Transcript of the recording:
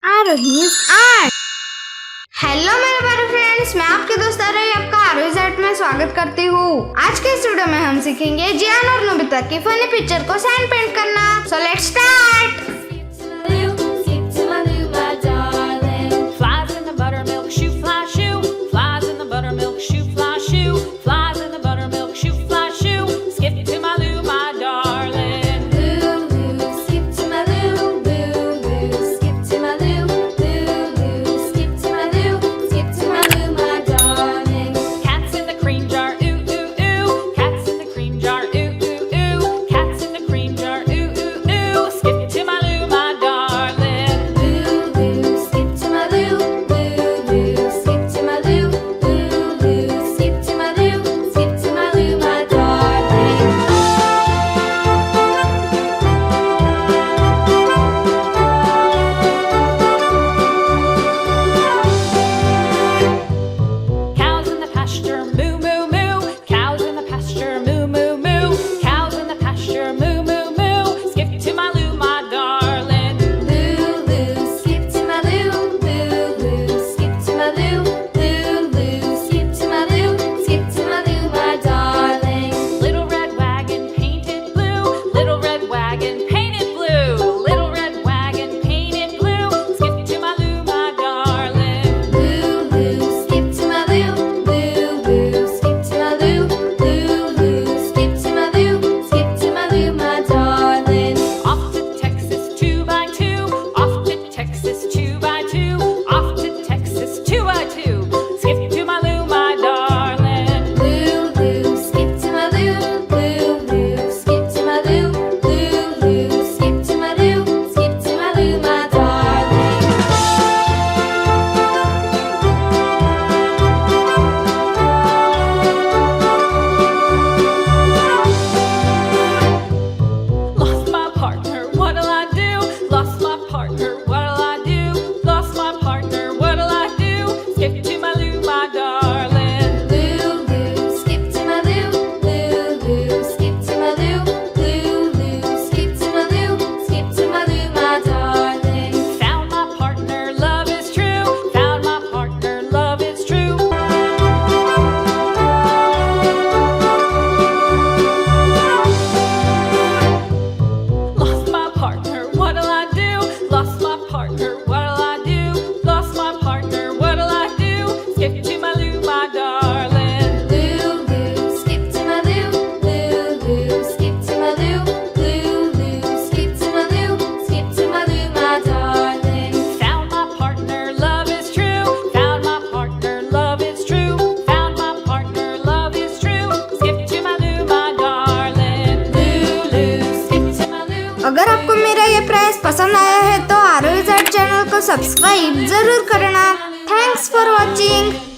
आरोहीज art. Hello मेरे प्यारे friends, मैं आपके दोस्त आरोही आपका आरोहीज आर्ट में स्वागत करती हूँ। आज के इस वीडियो में हम सीखेंगे जियान और नोबिता की फनी पिक्चर को सैंड पेंट करना। So let's start. अगर आपको मेरा ये प्रयास पसंद आया है तो आरोहीज आर्ट चैनल को सब्सक्राइब जरूर करना। Thanks for watching.